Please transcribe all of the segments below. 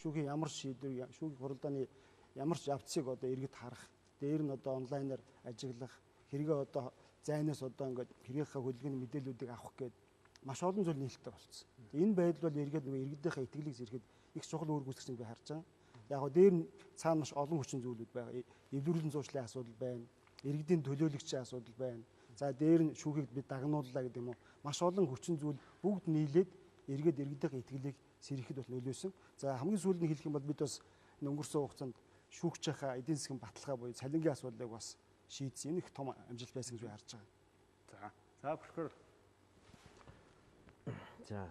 шүүхийн ямар шийдвэр, шүүхийн хуралдааны ямар ч явцыг одоо иргэд харах, дээр нь одоо онлайнаар ажиглах, хэрэгээ одоо зайнаас одоо ингээд хэрэгийнхаа хөдөлгөөний мэдээллүүдийг авах гээд маш олон зүйл нээлттэй болцсон. Энэ байдал бол иргэд нөгөө иргэдийнхээ итгэлийг зэрхэд их чухал үүрэг үүсгэж би харж байгаа. Яг гоо дээр нь цаана маш олон хүчин зүйлүүд байгаа. Эвлэрүүлэн зуучлалын асуудал байна. Иргэдийн төлөөлөгчийн асуудал байна. За дээр нь шүүхийг бид дагнууллаа гэдэг юм уу. Маш олон хүчин зүйл бүгд нийлээд иргэдийнхээ итгэлийг сэргэхэд бол нөлөөсөн. За хамгийн сүүлд нь хэлэх юм бол бид бас өнгөрсөн хугацаанд шүүгчийнхаа эдийн засгийн баталгаа буюу цалингийн асуудлыг бас шийдсэн. Энэ их том амжилт байсан гэж би харж байгаа. За прокурор. За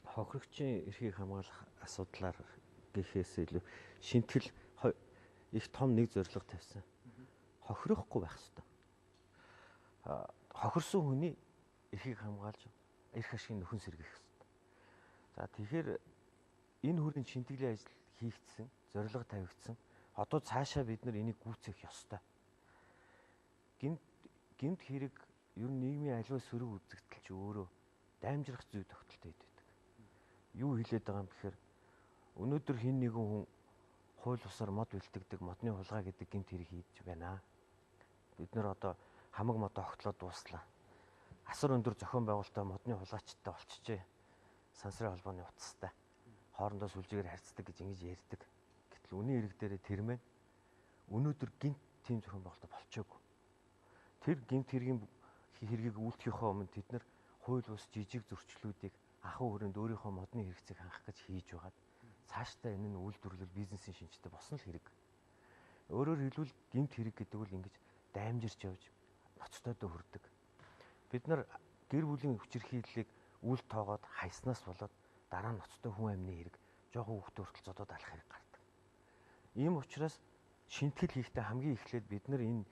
хохирогчийн эрхийг хамгаалах асуудлаар гэхээс илүү шинтгэл их том нэг зорилго тавьсан. Хохирохгүй байх хэрэгтэй. Хохирсон хүний эрхийг хамгаалж эрх ашигын нөхөн сэргийлэх хэрэгтэй. За тэгэхээр энэ хүрээнд шинтгэлийн ажил хийгдсэн, зорилго тавигдсан. Одоо цаашаа бид нар энийг гүйцээх ёстой. Гэмт хэрэг ер нь нийгмийн аливаа сөрөг үзэгдэл чи өөрөө даймжрах зүй тогтолтой байдаг. Юу хэлээд байгаа юм бэхээр өнөөдөр хин нэгэн хүн хууль бусаар мод бэлтгэдэг, модны хулгай гэдэг гэмт хэрэг хийж байна. Бид нар одоо хамаг мод огтлоод дууслаа. Асар өндөр зохион байгуулалттай модны хулгайчтай болчихжээ. Сансрын холбооны утастай. Хоорондоо сүлжээгээр харьцдаг гэж ингэж ярьдаг. Гэтэл үнийн хэрэг дээрээ тэрмэн өнөөдөр гэмт тийм зохион байгуулалт болчихоогүй. Тэр гэмт хэргийг үйлдэхийнхөө өмнө тэд нар хууль бус жижиг зөрчлүүдийг ахуй хүрээнд өөрийнхөө модны хэрэгцээг хангах гэж хийж байгаад цаашдаа энэ нь үйлдвэрлэл бизнесийн шинжтэй босно л хэрэг. Өөрөөр хэлбэл гэмт хэрэг гэдэг нь ингэж даймжирч явж ноцтойдоо хүрдэг. Бид нар гэр бүлийн хүчирхийллийг үл тоогоод хайснаас болоод дараа нь ноцтой хүн амны хэрэг жоохон хүүхдээ хүртэл зодоод алах хэрэг гардаг. Ийм учраас шинтгэл хийхдээ хамгийн эхлээд бид нар энэ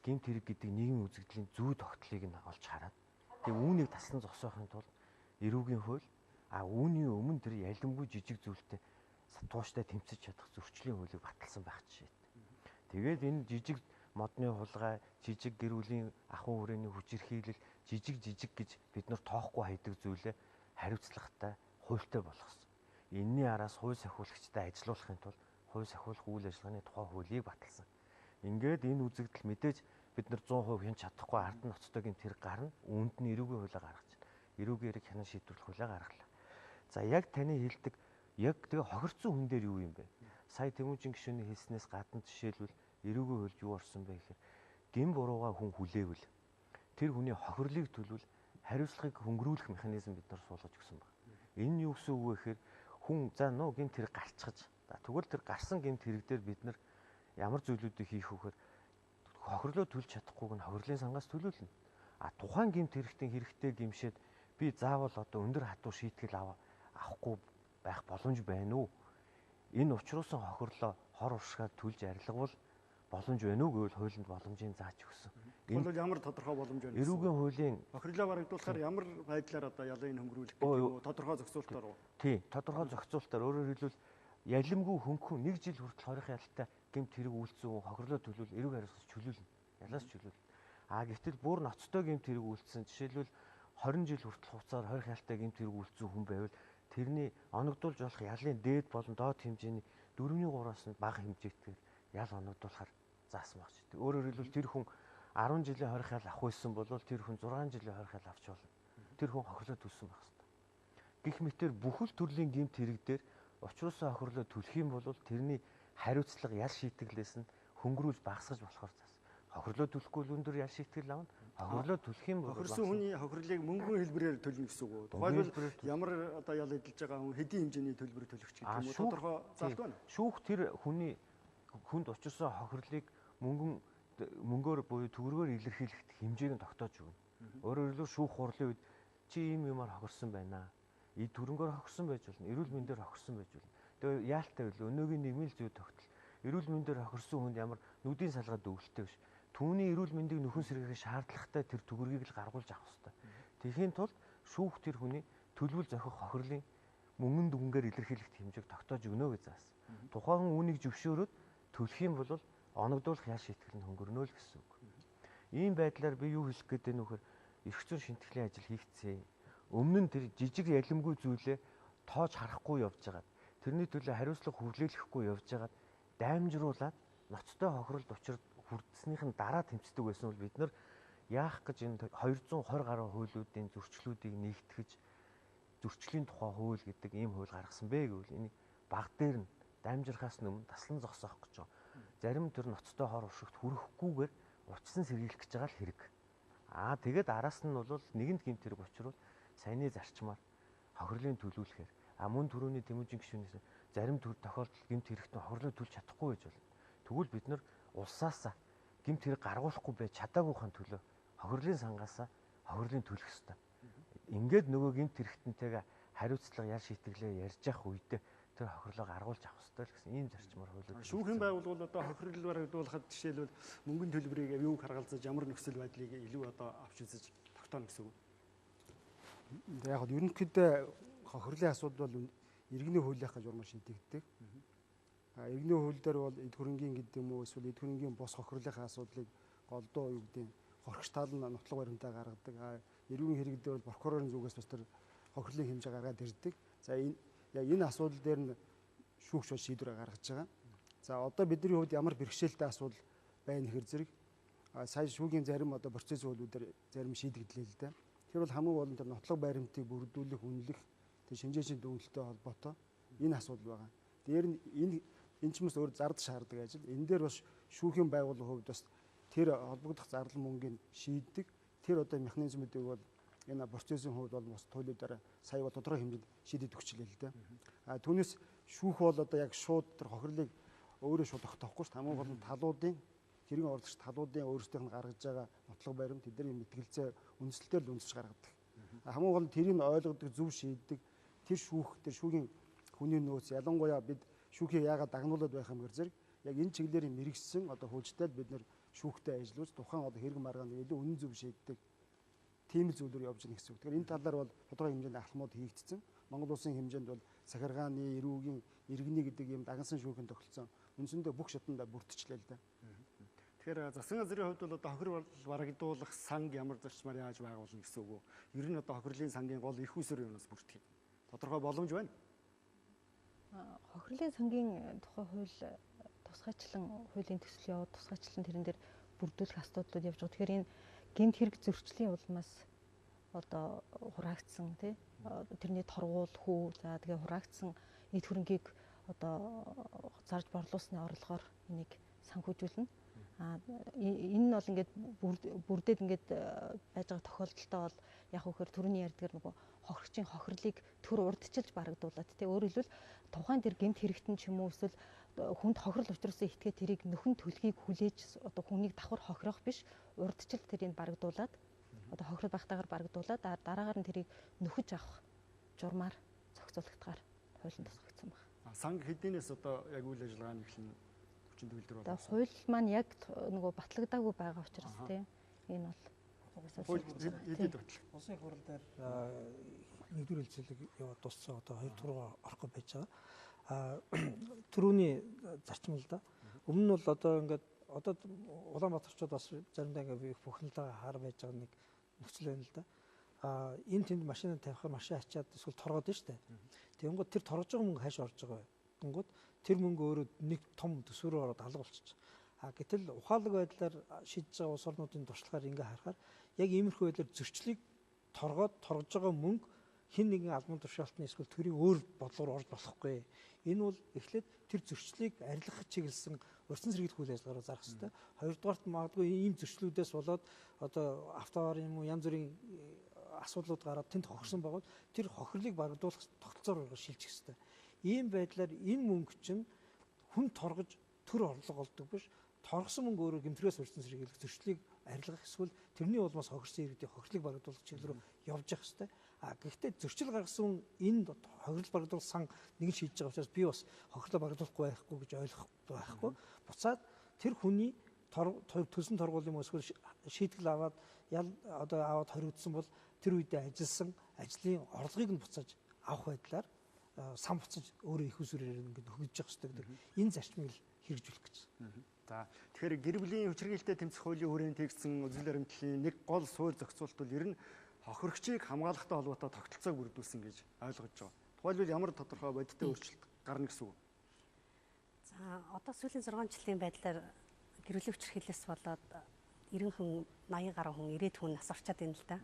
гэмт хэрэг гэдэг нийгмийн үзэгдлийн зүй тогтолыг нь олж хараад тэг үүнийг таслан зогсоохын тулд эрүүгийн хууль үүний өмнө тэр ялимгүй жижиг зүйлтэй тууштай тэмцэж чадах зөрчлийн хуулийг баталсан байх жишээтэй. Тэгээд энэ жижиг модны хулгай, жижиг гэр бүлийн ахуй хүрээний хүчирхийлэл, жижиг гэж бид нар тоохгүй хайдаг зүйлээ хариуцлагатай, хуультай болгосон. Энийний араас хууль сахиулагчтай ажилуулахын тулд хууль сахиулах үйл ажиллагааны тухай хуулийг баталсан. Ингээд энэ үзэгдэл мэдээж бид нар 100% хэн чадахгүй ард нь ноцтойгийн тэр гарна үүнд нь эрүүгийн хуулиа гаргаж байна. Эрүүгийн хэрэг хянан шийдвэрлэх хуулиа гаргалаа. За яг таны хэлдэг яг тэгээ хохирцсон хүн дээр юу юм бэ? Сая Тэмүүжин гишүүний хэлснээс гадна жишээлбэл эрүүгийн хуульд юу орсон бэ гэхээр гин бурууга хүн хүлээвэл тэр хүний хохирлыг төлөвл хариуцлагыг хөнгөрүүлэх механизм бид нар суулгаж өгсөн байна. Энэ нь юу гэсэн үг вэ гэхээр хүн за нөө гинт хэрэг гарчхаж тэгвэл тэр гарсан гинт хэрэг дээр бид нар ямар зүйлүүдийг хийх вөхөр хохирлоо төлж чадахгүйг нь хохирлын сангаас төлөвлөнө. Тухайн гэмт хэрэгтэй гимшээд би заавал одоо өндөр хатуу шийтгэл авахгүй байх боломж байна уу? Энэ учруулсан хохирлоо хор уршгаад төлж арилгавал боломж байна уу гэвэл хуулинд боломжийг зааж өгсөн. Энэ бол ямар тодорхой боломж байна? Эрүүгийн хуулийн хохирлоо барагдуулахаар ямар байдлаар одоо ялын хөнгөрүүлэх гэдэг үү? Тодорхой зохицуултаар уу? Тий, тодорхой зохицуултаар өөрөөр хэлбэл ялимгүй хөнгөн 1 жил хүртэл хорих ялтай гэмт хэрэг үйлдсэн хохирлоо төлөвл эрүүг хариуцлаж чөлөөлнө. Ялаас чөлөөлнө. Гэтэл бүр ноцтой гэмт хэрэг үйлдсэн жишээлбэл 20 жил хүртэл хугацаар хорих ялтай гэмт хэрэг үйлдсэн хүн байвал тэрний оногдуулж болох ялын дээд болон доод хэмжээний 4-3-аас нь бага хэмжээгээр ял оногдуулахар заасан багч. Өөрөөр хэлбэл тэр хүн 10 жилийн хорих ял авах байсан бол тэр хүн 6 жилийн хорих ял авч болно. Тэр хүн хохирлоо төлсөн байх хэрэгтэй. Гэх мэтээр бүхэл төрлийн гэмт хэрэг дээр учруулсан хохирлоо төлөх юм бол тэрний хариуцлага ял шийтгэлээс нь хөнгөрүүлж багасгаж болохоор заасан. Хохирлоо төлөхгүй л өндөр ял шийтгэл авна. Хохирлоо төлөх юм бол хохирсон хүний хохирлыг мөнгөн хэлбэрээр төлнө гэсэн үг үү? Тухайлбал ямар одоо ял эдэлж байгаа хүн хэдийн хэмжээний төлбөр төлөх ч гэдэг юм уу? Тодорхой заалт байна. Шүүх тэр хүний хүнд учирсан хохирлыг мөнгөөр буюу төгрөгөөр илэрхийлэхэд хэмжээг нь тогтоож өгнө. Өөрөөр хэлбэл шүүх хурлын үед чи ийм юмар хохирсон байна. Төрөнгөөр хохирсон байж болно. Эрүүл мэндээр хохирсон байж болно. Тэгээ яалтай байл өнөөгийн нийгмийн зүй тогтол. Эрүүл мэндээр хохирсон хүнд ямар нүдийн салгаад өвөлтэй биш. Түүний эрүүл мэндийг нөхөн сэргээх шаардлагатай тэр төгрөгийг л гаргуулж авах хэрэгтэй. Тэхийн тулд шүүх тэр хүний төлөвл зохих хохирлын мөнгөн дүнгээр илэрхийлэх хэмжээг тогтоож өгнө гэж заасан. Тухайн хүн үүнийг зөвшөөрөөд төлөх юм бол оногдуулах ял шийтгэл нь хөнгөрнө л гэсэн үг. Ийм байдлаар би юу хэлэх гээд байна вөхөр эрх зүйн шинтгэлийн ажил хийгдсэн. Өмнө нь тэр жижиг ялимгүй зүйлээ тоож харахгүй явж байгаад тэрний төлөө хариуцлага хүлээлгэхгүй явж байгаад даймжруулаад ноцтой хохиролд хүрдснийхэн дараа тэмцдэг байсан бол бид нар яах гэж энэ 220 гаруй хуулиудын зөрчлүүдийг нэгтгэж зөрчлийн тухай хууль гэдэг ийм хууль гаргасан бэ гэвэл энийг баг дээр нь даймжрахаас өмнө таслан зогсоох гэж байна. Зарим төр ноцтой хор уршигт хүрэхгүйгээр урьдчилан сэргийлэх гэж байгаа л хэрэг. Тэгээд араас нь бол нэгэнт гэмт хэрэг учруул саяны зарчмаар хохирлын төлөвлөхөөр мөн түрүүний Тэмүүжин гишүүнээс зарим тохиолдолд гэмт хэрэгтэн хохирлыг төлж чадахгүй гэж болно. Тэгвэл бид нар улсаасаа гэмт хэрэг гаргуулахгүй байж чадаагүйхэн төлөө хохирлын сангаасаа хохирлын төлөх ёстой. Ингээд нөгөө гэмт хэрэгтэнтэйгээ хариуцлага ял шийтгэлээ ярьж явах үедээ тэр хохирлоо гаргуулж авах ёстой л гэсэн ийм зарчмаар хуулиуд. Шүүхийн байгууллагууд одоо хохирол барагдуулахад жишээлбэл мөнгөний төлбөрийг юуг харгалзаж ямар нөхцөл байдлыг илүү одоо авч үзэж тогтооно гэсэн үг. Яг нь ерөнхийдөө хохирлын асуудал бол иргэний хуулийнхаа журмаар шийдэгддэг. Иргэний хууль дээр бол эд хөрөнгийн гэдэг юм уу эсвэл эд хөрөнгийн бос хохирлынхаа асуудлыг голдоо юу гэдэг хорхиш тал нь нотлог баримтаа гаргадаг. Эрүүгийн хэрэг дээр бол прокурорын зүгээс бас тэр хохирлын хэмжээ гаргаад ирдэг. За энэ асуудал дээр нь шүүгч бол шийдвэр гаргаж байгаа. За одоо бидний хувьд ямар бэрхшээлтэй асуудал байна гэхэр зэрэг сая шүүгийн зарим одоо процессын хуулиудаар зарим шийдэгдлээ л дээ. Тэр бол хамгийн гол нь тэр нотлог баримтыг бүрдүүлэх, үнэлэх, тэр шинжээчийн дүгнэлттэй холбоотой энэ асуудал байгаа. Дээр нь энэ ч юмс өөр зардал шаарддаг ажил. Энэ дээр бас шүүхийн байгууллагын хувьд бас тэр холбогдох зардал мөнгийг шийддэг. Тэр одоо механизмуудыг бол энэ процессын хувьд бол бас туйлуудаараа сая бол тодорхой хэмжээнд шийдэд өгчлээ л дээ. Түүнээс шүүх бол одоо яг шууд тэр хохирлыг өөрөө шууд тогтоохгүй шүү дээ. Хамгийн гол нь талуудын хэрэг орлогч талуудын өөрсдийнх нь гаргаж байгаа нотлог баримт тэдний мэтгэлцээ үндэслэлээр л үндэслэж гаргадаг. Хамгийн гол нь тэрийг ойлгодог, зөв шийддэг тэр шүүхийн хүний нөөц ялангуяа бид шүүхийг яагаад дагнуулад байх юм гэхээр яг энэ чиглэлээр мэрэгсэн одоо хүлжтэй бид нэр шүүхтэй ажиллаж тухайн одоо хэрэг маргаанд илүү үнэн зөв шийддэг тийм л зүйлээр явж байгаа гэсэн үг. Тэгэхээр энэ талаар бол тодорхой хэмжээнд ахламууд хийгдсэн. Монгол улсын хэмжээнд бол сахиргааны, эрүүгийн, иргэний гэдэг ийм дагнсан шүүхийн тогтолцоо үндсэндээ бүх шатанда бүрдчихлээ л дээ. Тэгэхээр засгийн газрын хувьд бол одоо хохирол барагдуулах санг ямар зарчмаар яаж байгуулна гэсэн үг үү? Ер нь одоо хохирлын сангийн гол эрх үүсвэр юунаас бүрддэг? Тодорхой боломж байна. Хохирлын сангийн тухай хууль тусгайчлан хуулийн төсөл яваад тусгайчлан тэрэн дээр бүрдүүлэх асуудлууд явж байгаа. Тэгэхээр энэ гэмт хэрэг зөрчлийн улмаас одоо хураагдсан тэрний торгуул хүү за тэгээ хураагдсан эд хөрөнгийг одоо зарж борлуулсны орлогоор энийг санхүүжүүлнэ. Энэ нь бол ингээд бүрдээд ингээд байж байгаа тохиолдолтой бол яг үхээр түрүүний ярьдгаар нөгөө хохирчийн хохирлыг төр урдчилж барагдуулаад өөрөөр хэлбэл тухайн тэр гэмт хэрэгтэн ч юм уу эсвэл хүнд хохирол учруулсан этгээ тэрийг нөхөн төлхийг хүлээж одоо хүнийг давхар хохирох биш урдчил тэрийг барагдуулаад одоо хохирол багтаагаар барагдуулаад дараагаар нь тэрийг нөхөж авах журмаар зохицуулагдахаар хуулийн тусгагдсан байна. Санг хэдийнээс одоо яг үйл ажиллагааны эхлэн хүчин төгөлдөр байна. Одоо хууль маань яг нөгөө батлагдаагүй байгаа учраас тийм энэ бол хууль хэдэд батлаг. Улсын их хурал дээр нэгдүгээр хэлцээлэг яваад дууссан одоо 2 туруу орохгүй байж байгаа. Төрөүний зарчмал да. Өмнө нь бол одоо ингээд одоо Улаанбаатарчууд бас заримдаа ингээд бүхнэлдээ хаар байж байгаа нэг нөхцөл байна л да. Энэ тэнд машин тавихаар машин ачаад эсвэл торгоод нь штэ. Тэгэнгүүт тэр торгож байгаа мөнгө хааш орж байгаа вэ? Тэнгүүт тэр мөнгө өөрөө нэг том төсвөрөөр ороод алга болчихж. Гэтэл ухаалаг байдлаар шийдэж байгаа улс орнуудын туршлагаар ингээ харахаар яг иймэрхүү байдлаар зөрчлийг торгож байгаа мөнгө хин нэгэн албан тушаалтны эсвэл төрийн өөр бодлоор орж болохгүй. Энэ бол эхлээд тэр зөрчлийг арилгах чиглэсэн урьдчилан сэргийлэх үйл ажиллагаараа зарах хэрэгтэй. Хоёрдугаарт магадгүй ийм зөрчлүүдээс болоод одоо автовар юм уу янз бүрийн асуудлууд гараад тэнд хохирсон байгаа. Тэр хохирлыг барагдуулах тогтолцоор шилжих хэрэгтэй. Ийм байдлаар энэ мөнгө чинь хүн торгож төр орлого олдог биш. Торгосон мөнгө өөрөө гэмтрээс урьдчилан сэргийлэх зөрчлийг арилгах эсвэл тэрний улмаас хохирсон иргэдийн хохирлыг барагдуулах чиглэл рүү явж явах хэрэгтэй. Гэхдээ зөрчил гаргасан энэ хохирол барагдуулах сан нэг шийдэж байгаа учраас би бас хохирлоо барагдуулахгүй байхгүй гэж ойлгох байхгүй. Буцаад тэр хүний төлсөн торгуул юм эсвэл шийтгэл аваад одоо аваад хориодсон бол тэр үедээ ажилласан ажлын орлогыг нь буцааж авах байдлаар сан буцаж өөрөө их усүрээр ингээд хөгжиж явах хэрэгтэй гэдэг энэ зарчмыг хэрэгжүүлэх гэж. За тэгэхээр гэр бүлийн хүчирхийлэлтэй тэмцэх хуулийн хүрээнд тэгсэн үзэл баримтлалын нэг гол суурь зохицуулт бол ер нь хохирогчийг хамгаалахтай холбоотой тогтолцоог бүрдүүлсэн гэж ойлгож байгаа. Тухайлбал ямар тодорхой бодиттой өөрчлөлт гарна гэсэн үг. За одоо сүүлийн 6 жилийн байдлаар гэрүүлийн хүчирхийлэлээс болоод 90 хүн 80 гаруй хүн 90 хүн нас орчаад байна л да.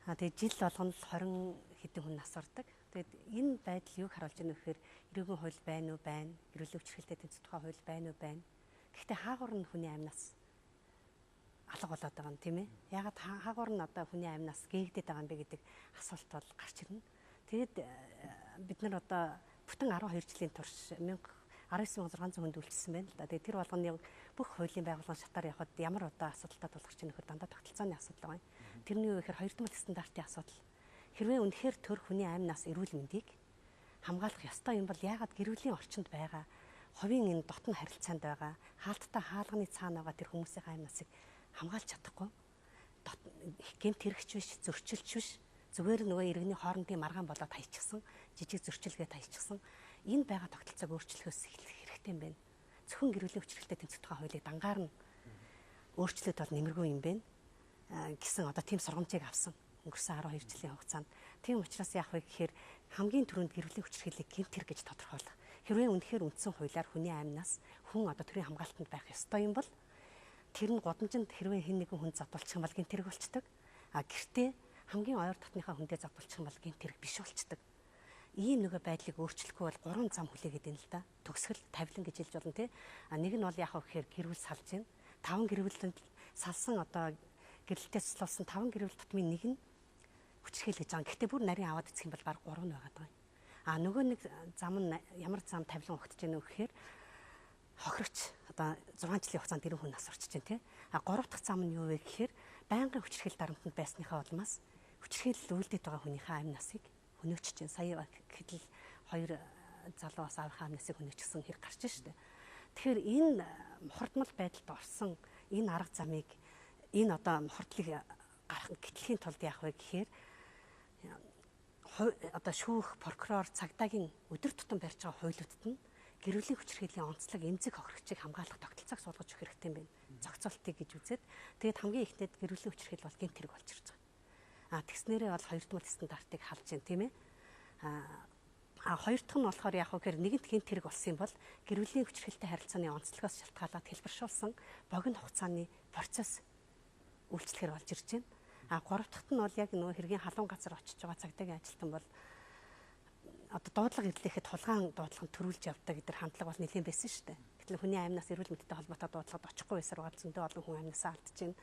Тэгээд жил болгоно л 20 хэдэн хүн нас ордог. Тэгээд энэ байдал юг харуулж байна вэ гэхээр эрүүгийн хууль байна уу байна, гэрүүлийн хүчирхийлэлтэй тэнцвэх тухай хууль байна уу байна. Гэхдээ хаагур нь хүний амнаас алга болоод байгаа юм тийм ээ. Ягаад хаагур нь одоо хүний амнаас гээгдээд байгаа юм бэ гэдэг асуулт бол гарч ирнэ. Тэгээд бид нар одоо бүтэн 12 жилийн турш 19,600 хүнд үйлчилсэн байна л да. Тэгээд тэр болгоны бүх хуулийн байгууллагын шатаар явхад ямар одоо асуудалтай тулгарч байгаа нөхөр дандаа тогтолцооны асуудал байгаа юм. Тэрний юу гэхээр 2 дугаар стандартын асуудал. Хэрвээ үнэхээр төр хүний амнаас эрүүл мэндийг хамгаалах ёстой юм бол яагаад гэрүүлийн орчинд байгаа хувийн энэ дотн харилцаанд байгаа хаалттай хаалганы цаана байгаа тэр хүмүүсийн амнасыг хамгаалж чадахгүй гэмт хэрэгч биш, зөрчилч биш, зүгээр нөгөө иргэний хоорондын маргаан болоод хайчихсан, жижиг зөрчилгээд хайчихсан энэ байгаа тогтолцоог өөрчлөхөөс хэрэгтэй юм байна. Зөвхөн гэрүүлийн хүчирхэлтэй тэнцвэх тухай хуулийг дангаар нь өөрчлөлт бол нэмэргүй юм байна гэсэн одоо тийм сургамжийг авсан өнгөрсөн 12 жилийн хугацаанд. Тийм учраас яах вэ гэхээр хамгийн түрүүнд гэрүүлийн хүчирхийллийг гэмт хэрэг гэж тодорхойлох. Хэрвээ үнэхээр үндсэн хуулиар хүний амнаас хүн одоо төрийн хамгаалтанд байх ёстой юм бол тэр нь годамжинд хэрвээ хэн нэгэн хүн задулчих юм бол гэмт хэрэг болчдөг. Гэртээ хамгийн ойр дотныхаа хүндээ задулчих юм бол гэмт хэрэг биш болчдөг. Ийм нэг байдлыг өөрчлөхгүй бол 3 зам хүлээгээд байна л да. Төгсгөл, тавилан гэж хэлж болно тий. Нэг нь бол яах вэ гэхээр гэрүүл салж байна. 5 гэрүүлтэнд салсан одоо гэрэлтээ цуслуулсан 5 гэрүүл тутмын нэг нь хүчрхийл гэж байгаа. Гэхдээ бүр нарийн аваад эцэх юм бол баг 3 нь байгаа даа. Нөгөө нэг зам нь ямар зам тавилан өгч гэнэ вэ гэхээр хохирогч одоо 6 жилийн хугацаанд 90 хүн нас орчиж байна тий. 3 дахь зам нь юу вэ гэхээр байнгын хүчрхийл дарамтнд байсныхаа улмаас хүчрхийлэл үйлдэж байгаа хүнийхээ амь насыг хөнөөчж чинь сая гэхэд л 2 залуу бас аавынхаа амь насыг хөнөөчсөн хэрэг гарч штэ. Тэгэхээр энэ мухардмал байдалд орсон энэ арга замыг энэ одоо мухардлыг гарах гэтлэхийн тулд яах вэ гэхээр одоо шүүх, прокурор, цагдаагийн өдөр тутам барьж байгаа хуулиудад нь гэрүүлийн хүчирхийллийн онцлог эмзэг хохирогчийг хамгаалах тогтолцоог суулгаж өгөх хэрэгтэй юм байна. Зохицуултыг гэж үзээд тэгээд хамгийн ихнээд гэрүүлийн хүчирхийлэл бол гэмт хэрэг болж ирж байгаа. Тэгснээрээ бол 2 дугаар стандартыг халж байна тийм ээ. 2 дахь нь болохоор яг гэхээр нэгэнт гэмт хэрэг болсон юм бол гэрүүлийн хүчирхийлэлтэй харилцааны онцлогоос шалтгаалаад хэлбэршүүлсэн богино хугацааны процесс үйлчлэхээр болж ирж байна. 3 дахьт нь бол яг нөгөө хэргийн халуун газар очиж байгаа цагдаагийн ажилтан бол одоо дуудлага ирлээхэд хулгаан дуудлага төрүүлж явдаг гэдэг хандлага бол нэлээд байсан шүү дээ. Гэтэл хүний амнаас эрүүл мэндтэй холбоотой дуудлагад очихгүй байсаар байгаа зөндөө олон хүн амнасаа алдаж байна.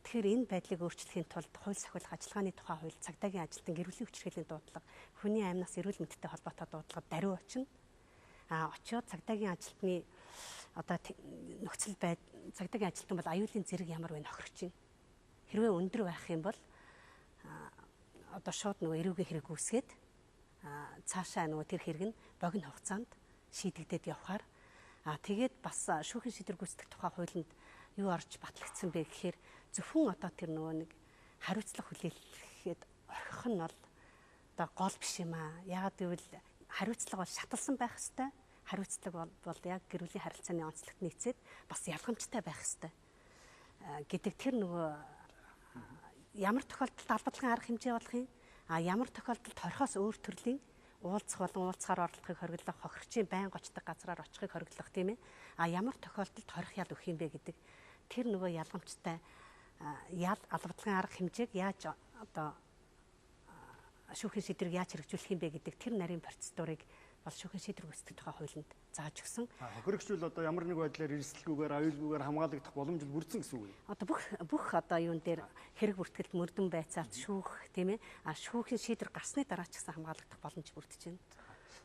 Тэгэхээр энэ байдлыг өөрчлөхийн тулд хууль сахиулах ажиллагааны тухай хууль, цагдаагийн ажилтан гэрүүлийн хүчирхийллийн дуудлага, хүний амнаас эрүүл мэндтэй холбоотой дуудлагад даруй очино. Очиод цагдаагийн ажилтны одоо нөхцөл цагдаагийн ажилтан бол аюулын зэрэг ямар вэ нөхөрч байна. Хэрвээ өндөр байх юм бол одоо шууд нөгөө эрүүгийн хэрэг үүсгээд цаашаа нөгөө тэр хэрэг нь богино хугацаанд шийдэгдээд явхаар тэгээд бас шүүхийн шийдвэр гүйцэтгэх тухай хуулинд юу орж батлагдсан бэ гэхээр зөвхөн одоо тэр нөгөө нэг хариуцлага хүлээлгэхэд орхих нь бол одоо гол биш юм аа. Яагаад гэвэл хариуцлага бол шаталсан байх ёстой. Хариуцлага бол яг гэрүүлийн харилцааны онцлогт нийцээд бас ялгамжтай байх ёстой гэдэг тэр нөгөө ямар тохиолдолд албадлагын арга хэмжээ болох юм? Ямар тохиолдолд хорхоос өөр төрлийн уулзах болон уулзахаар оролцохыг хориглох, хохирчийн байнга очдог газраар очихыг хориглох тийм ээ. Ямар тохиолдолд хорих ял өгөх юм бэ гэдэг тэр нөгөө ялгамжтай ял албадлагын арга хэмжээг яаж одоо шүүхийн шийдвэрийг яаж хэрэгжүүлэх юм бэ гэдэг тэр нарийн процедурыг бол шүүхийн шийдвэр гүйцэтгэх тухай хуулинд зааж өгсөн. Хохирогч бол одоо ямар нэг байдлаар эрсдэлгүйгээр, аюулгүйгээр хамгаалагдах боломж бүрдсэн гэсэн үг юм. Одоо бүх одоо юун дээр хэрэг бүртгэлд мөрдөн байцаалт шүүх тийм ээ. Шүүхийн шийдвэр гарсны дараа ч гэсэн хамгаалагдах боломж бүрдэж байна.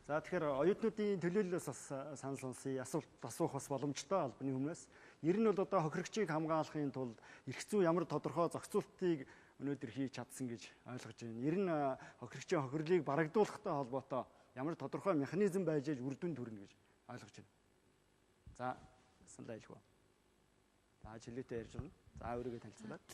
За тэгэхээр оюутнуудын төлөөллөөс бас санал сонсъё. Асуулт асуух бас боломжтой албаны хүмүүнээс. Ер нь бол одоо хохирогчийг хамгаалахын тулд эрх зүй ямар тодорхой зохицуултыг өнөөдөр хийж чадсан гэж ойлгож байна. Ер нь хохирогчийн хохирлыг барагдуулахтай холбоотой ямар тодорхой механизм байж үр дүн төрнө гэж ойлгож байна. За, санал айлгүй. За, чөлөөтэй ярьж байна. За, өөрийгөө танилцуулаад.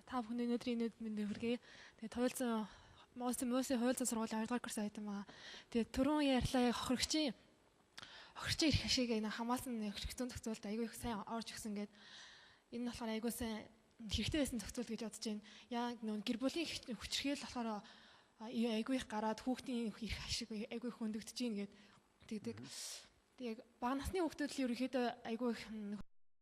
Та бүхний өнөөдрийн мэндийг хүргэе. Тэгээд туйлсан Мосын хууль зүйн сургуулийн 2 дугаар курс оюутан байгаа. Тэгээд түрүүн ярьлаа хохирогчийн эрх ашиг хамаасан хэрэгцээ зохицуулалт айгүй их сайн орж өгсөн гэдэг. Энэ нь болохоор айгүй сайн хэрэгтэй байсан зохицуул гэж бодож байна. Яг нөө гэр бүлийн хүчирхийлэл болохоор айгүй их гараад хүүхдийн эрх ашиг айгүй их хөндөгдөж гин гэд тэгдэг. Тэгээ бага насны хүүхдүүд л ерөөхдөө айгүй их